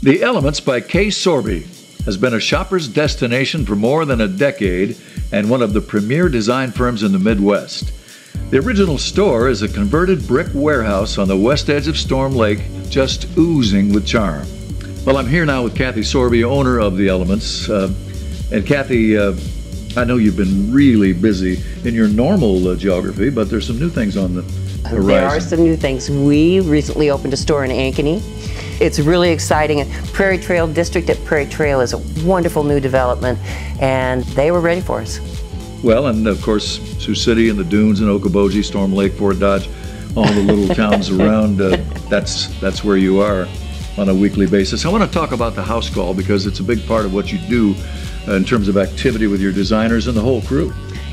The Elements by Kay Sorbe has been a shopper's destination for more than a decade and one of the premier design firms in the Midwest. The original store is a converted brick warehouse on the west edge of Storm Lake, just oozing with charm. Well, I'm here now with Kathy Sorbe, owner of The Elements. And Kathy, I know you've been really busy in your normal geography, but there's some new things on the horizon. There are some new things. We recently opened a store in Ankeny. It's really exciting. Prairie Trail District at Prairie Trail is a wonderful new development, and they were ready for us. Well, and of course, Sioux City and the Dunes and Okoboji, Storm Lake, Fort Dodge, all the little towns around, that's where you are on a weekly basis. I want to talk about the house call because it's a big part of what you do in terms of activity with your designers and the whole crew.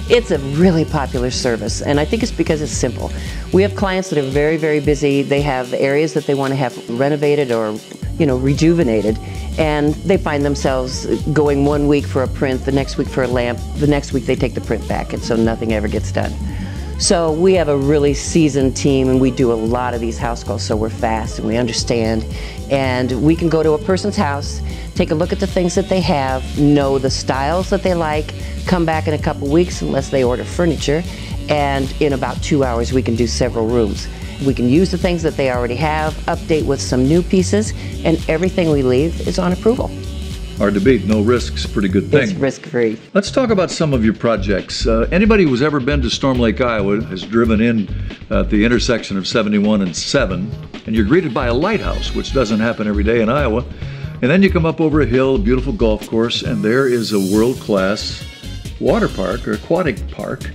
It's a really popular service, and I think it's because it's simple. We have clients that are very, very busy. They have areas that they want to have renovated or, rejuvenated, and they find themselves going 1 week for a print, the next week for a lamp, the next week they take the print back, and so nothing ever gets done. So we have a really seasoned team, and we do a lot of these house calls, so we're fast and we understand, and we can go to a person's house, take a look at the things that they have, know the styles that they like, come back in a couple weeks unless they order furniture, and in about 2 hours we can do several rooms. We can use the things that they already have, update with some new pieces, and everything we leave is on approval. Hard to beat, no risks, pretty good thing. It's risk-free. Let's talk about some of your projects. Anybody who's ever been to Storm Lake, Iowa has driven in at the intersection of 71 and 7, and you're greeted by a lighthouse, which doesn't happen every day in Iowa. And then you come up over a hill, a beautiful golf course, and there is a world-class water park or aquatic park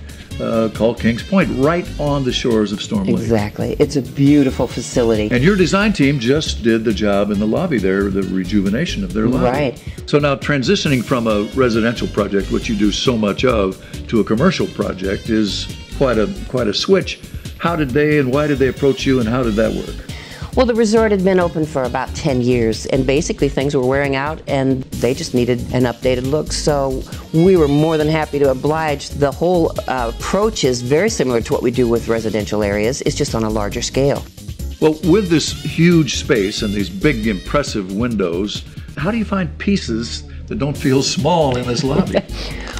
called Kings Point, right on the shores of Storm Lake. Exactly. It's a beautiful facility. And your design team just did the job in the lobby there, the rejuvenation of their lobby. Right. So now transitioning from a residential project, which you do so much of, to a commercial project is quite a switch. How did they and why did they approach you, and how did that work? Well, the resort had been open for about 10 years, and basically things were wearing out, and they just needed an updated look. So we were more than happy to oblige. The whole approach is very similar to what we do with residential areas. It's just on a larger scale. Well, with this huge space and these big, impressive windows, how do you find pieces that don't feel small in this lobby?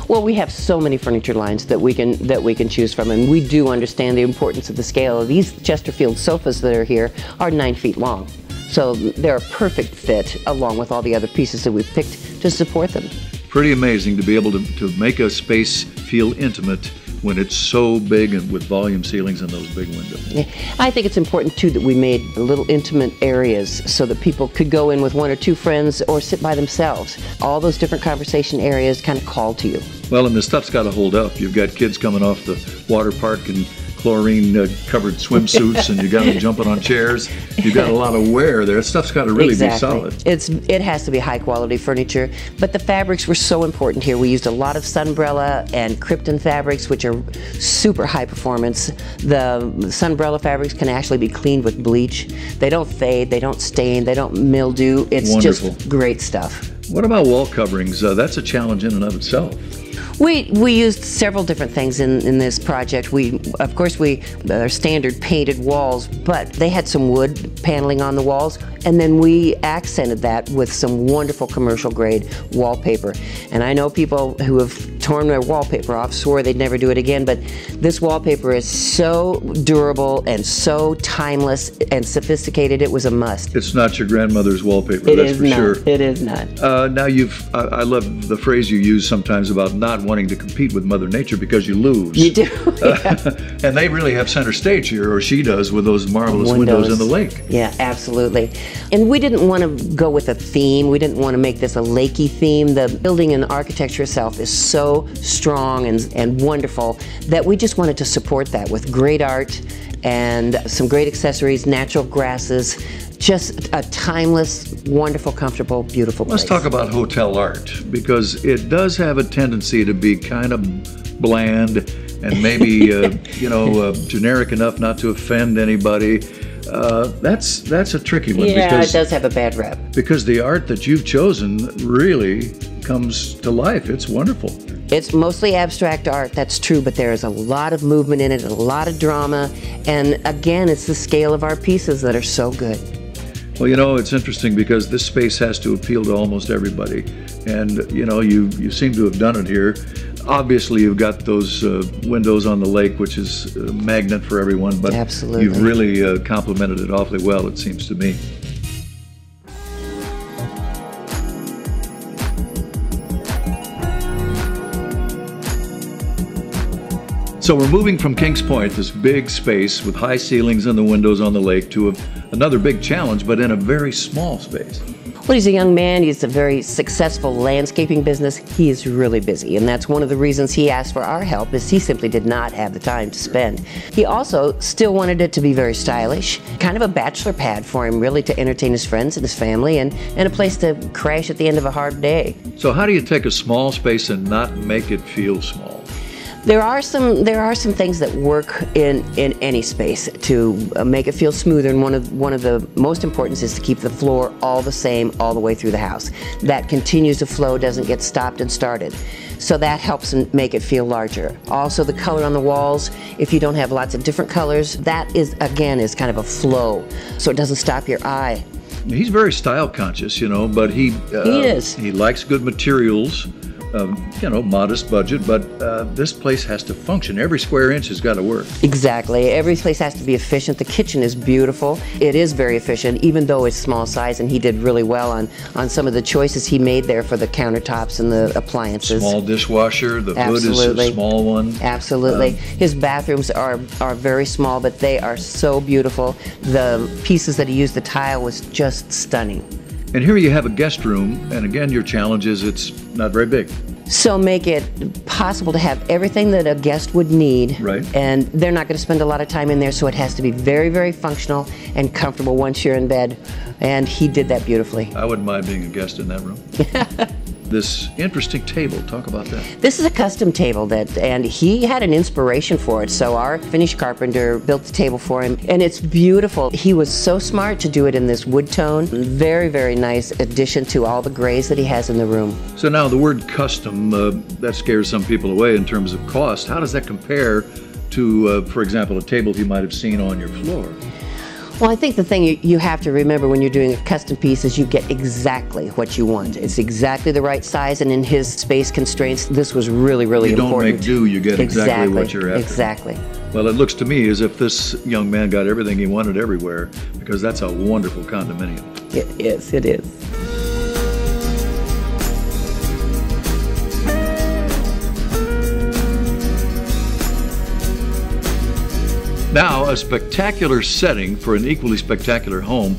Well, we have so many furniture lines that we can choose from, and we do understand the importance of the scale. These Chesterfield sofas that are here are 9 feet long, so they're a perfect fit along with all the other pieces that we've picked to support them. Pretty amazing to be able to make a space feel intimate when it's so big and with volume ceilings and those big windows. Yeah. I think it's important too that we made little intimate areas so that people could go in with 1 or 2 friends or sit by themselves. All those different conversation areas kind of call to you. Well, and the stuff's got to hold up. You've got kids coming off the water park in chlorine-covered swimsuits, and you got them jumping on chairs. You've got a lot of wear there. Stuff's got to really be solid. It has to be high-quality furniture, but the fabrics were so important here. We used a lot of Sunbrella and Krypton fabrics, which are super high performance. The Sunbrella fabrics can actually be cleaned with bleach. They don't fade, they don't stain, they don't mildew. It's wonderful. Just great stuff. What about wall coverings? That's a challenge in and of itself. We used several different things in this project. Of course, our standard painted walls, but they had some wood paneling on the walls, and then we accented that with some wonderful commercial grade wallpaper. And I know people who have torn their wallpaper off swore they'd never do it again, but this wallpaper is so durable and so timeless and sophisticated, it was a must. It's not your grandmother's wallpaper, It that's is for not. sure. It is not. Now I love the phrase you use sometimes about not wanting to compete with Mother Nature because you lose. You do. Yeah. And they really have center stage here, or she does, with those marvelous windows in the lake. Yeah, absolutely. And we didn't want to go with a theme. We didn't want to make this a lakey theme. The building and architecture itself is so strong and wonderful that we just wanted to support that with great art and some great accessories, natural grasses, just a timeless, wonderful, comfortable, beautiful place. Let's talk about hotel art, because it does have a tendency to be kind of bland and maybe generic enough not to offend anybody. That's a tricky one. Yeah, because it does have a bad rep. Because the art that you've chosen really comes to life. It's wonderful. It's mostly abstract art, that's true, but there is a lot of movement in it, a lot of drama, and again, it's the scale of our pieces that are so good. Well, you know, it's interesting because this space has to appeal to almost everybody. And, you know, you seem to have done it here. Obviously, you've got those windows on the lake, which is a magnet for everyone, but Absolutely. You've really complemented it awfully well, it seems to me. So we're moving from Kings Point, this big space with high ceilings and the windows on the lake, to another big challenge, but in a very small space. Well, he's a young man. He's a very successful landscaping business. He is really busy, and that's one of the reasons he asked for our help, is he simply did not have the time to spend. He also still wanted it to be very stylish, kind of a bachelor pad for him, really, to entertain his friends and his family, and a place to crash at the end of a hard day. So how do you take a small space and not make it feel small? There are some things that work in any space to make it feel smoother, and one of the most important is to keep the floor all the same all the way through the house. That continues to flow, doesn't get stopped and started. So that helps make it feel larger. Also, the color on the walls, if you don't have lots of different colors, that is kind of a flow, so it doesn't stop your eye. He's very style conscious, you know, but he is. He likes good materials. You know, modest budget, but this place has to function. Every square inch has got to work. Exactly. Every place has to be efficient. The kitchen is beautiful. It is very efficient, even though it's small size, and he did really well on some of the choices he made there for the countertops and the appliances. Small dishwasher, the hood is a small one. Absolutely. His bathrooms are very small, but they are so beautiful. The pieces that he used, the tile, was just stunning. And here you have a guest room, and again, your challenge is it's not very big. So make it possible to have everything that a guest would need. Right. And they're not going to spend a lot of time in there, so it has to be very, very functional and comfortable once you're in bed. And he did that beautifully. I wouldn't mind being a guest in that room. This interesting table, talk about that. This is a custom table and he had an inspiration for it. So our Finnish carpenter built the table for him, and it's beautiful. He was so smart to do it in this wood tone. Very, very nice addition to all the grays that he has in the room. So now the word custom, that scares some people away in terms of cost. How does that compare to, for example, a table you might have seen on your floor? Well, I think the thing you have to remember when you're doing a custom piece is you get exactly what you want. It's exactly the right size, and in his space constraints, this was really, really important. You don't make do, you get exactly what you're after. Exactly. Well, it looks to me as if this young man got everything he wanted everywhere, because that's a wonderful condominium. It is, it is. Now, a spectacular setting for an equally spectacular home,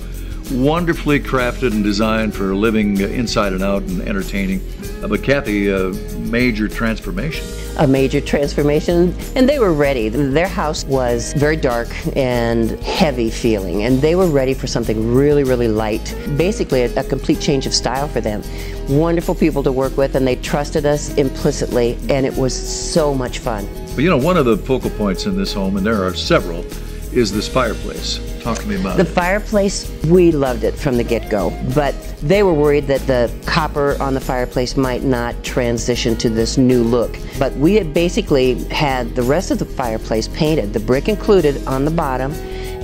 wonderfully crafted and designed for living inside and out and entertaining. But Kathy, a major transformation. A major transformation, and they were ready. Their house was very dark and heavy feeling, and they were ready for something really, really light. Basically, a complete change of style for them. Wonderful people to work with, and they trusted us implicitly, and it was so much fun. But you know, one of the focal points in this home, and there are several, is this fireplace. Talk to me about it. The fireplace, we loved it from the get-go, but they were worried that the copper on the fireplace might not transition to this new look. But we had basically had the rest of the fireplace painted, the brick included on the bottom,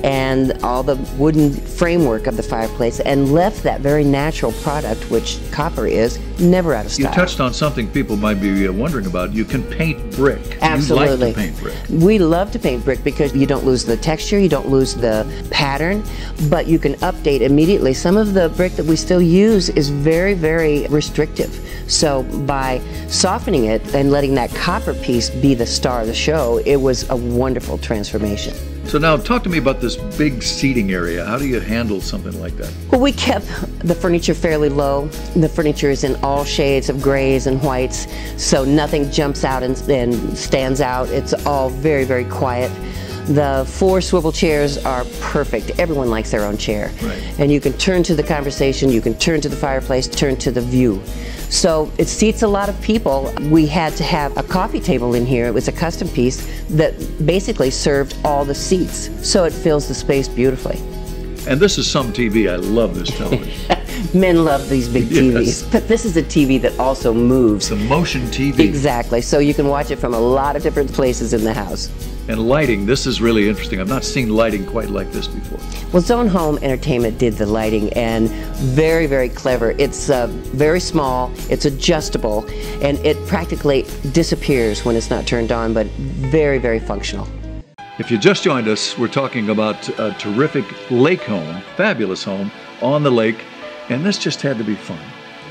and all the wooden framework of the fireplace, and left that very natural product, which copper is, never out of style. You touched on something people might be wondering about. You can paint brick. Absolutely. You like to paint brick. We love to paint brick because you don't lose the texture, you don't lose the pattern, but you can update immediately. Some of the brick that we still use is very, very restrictive. So by softening it and letting that copper piece be the star of the show, it was a wonderful transformation. So now talk to me about this big seating area. How do you handle something like that? Well, we kept the furniture fairly low. The furniture is in all shades of grays and whites, so nothing jumps out and stands out. It's all very, very quiet. The 4 swivel chairs are perfect. Everyone likes their own chair. Right. And you can turn to the conversation, you can turn to the fireplace, turn to the view. So it seats a lot of people. We had to have a coffee table in here. It was a custom piece that basically served all the seats. So it fills the space beautifully. And this is some TV. I love this television. Men love these big TVs. Yes. But this is a TV that also moves. The motion TV. Exactly. So you can watch it from a lot of different places in the house. And lighting, this is really interesting. I've not seen lighting quite like this before. Well, Zone Home Entertainment did the lighting, and very, very clever. It's very small, it's adjustable, and it practically disappears when it's not turned on, but very, very functional. If you just joined us, we're talking about a terrific lake home, fabulous home on the lake, and this just had to be fun.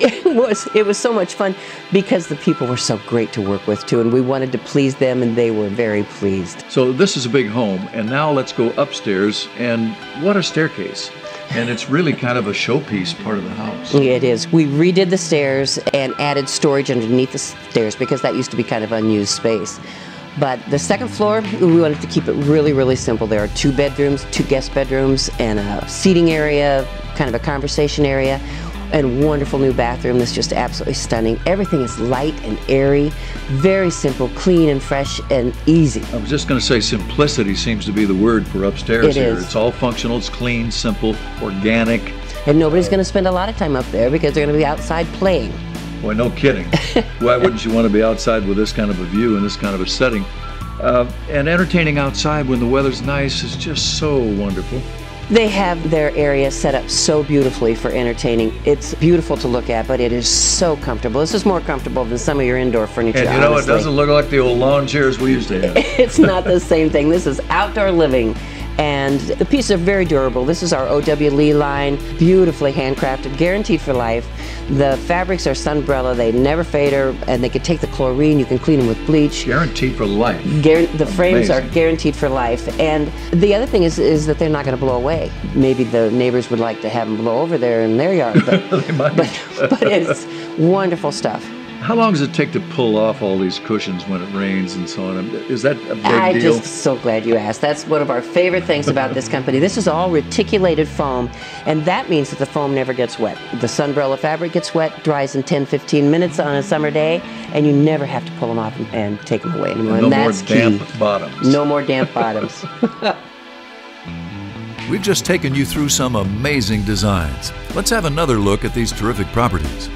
It was so much fun because the people were so great to work with too, and we wanted to please them, and they were very pleased. So this is a big home, and now let's go upstairs, and what a staircase. And it's really kind of a showpiece part of the house. It is. We redid the stairs and added storage underneath the stairs because that used to be kind of unused space. But the second floor, we wanted to keep it really, really simple. There are 2 bedrooms, 2 guest bedrooms, and a seating area, kind of a conversation area, and wonderful new bathroom that's just absolutely stunning. Everything is light and airy, very simple, clean and fresh and easy. I was just going to say simplicity seems to be the word for upstairs here. Is. It's all functional, it's clean, simple, organic. And nobody's going to spend a lot of time up there because they're going to be outside playing. Boy, no kidding. Why wouldn't you want to be outside with this kind of a view and this kind of a setting? And entertaining outside when the weather's nice is just so wonderful. They have their area set up so beautifully for entertaining. It's beautiful to look at, but it is so comfortable. This is more comfortable than some of your indoor furniture, And you know, honestly. It doesn't look like the old lawn chairs we used to have. It's not the same thing. This is outdoor living. And the pieces are very durable. This is our O.W. Lee line, beautifully handcrafted, guaranteed for life. The fabrics are sunbrella, they never fade, and they can take the chlorine, you can clean them with bleach. Guaranteed for life. The frames are Amazing. guaranteed for life. And the other thing is that they're not going to blow away. Maybe the neighbors would like to have them blow over there in their yard, but, They might. but it's wonderful stuff. How long does it take to pull off all these cushions when it rains and so on? Is that a big deal? I'm just so glad you asked. That's one of our favorite things about this company. This is all reticulated foam, and that means that the foam never gets wet. The sunbrella fabric gets wet, dries in 10-15 minutes on a summer day, and you never have to pull them off and take them away anymore. No And that's more key. damp bottoms. No more damp bottoms. We've just taken you through some amazing designs. Let's have another look at these terrific properties.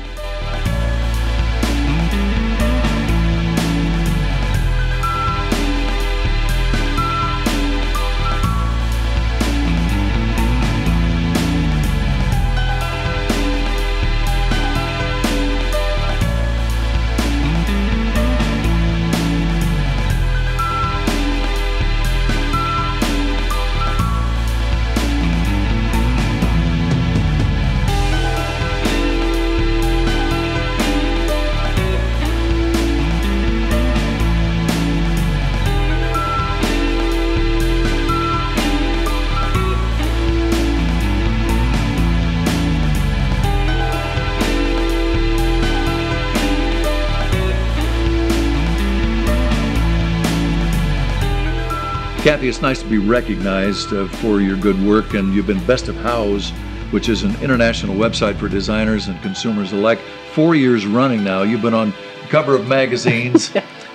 Kathy, it's nice to be recognized for your good work, and you've been Best of House, which is an international website for designers and consumers alike. 4 years running now. You've been on the cover of magazines.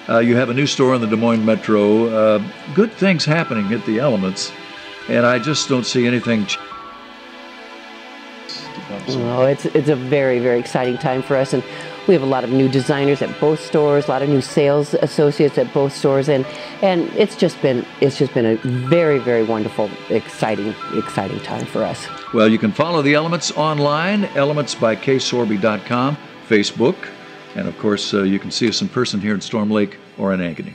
You have a new store in the Des Moines Metro. Good things happening at the Elements, and I just don't see anything. Oh, it's a very, very exciting time for us, and we have a lot of new designers at both stores, a lot of new sales associates at both stores, and it's just been a very, very wonderful, exciting time for us. Well, you can follow the Elements online, elementsbyksorbe.com, Facebook, and of course you can see us in person here in Storm Lake or in Ankeny.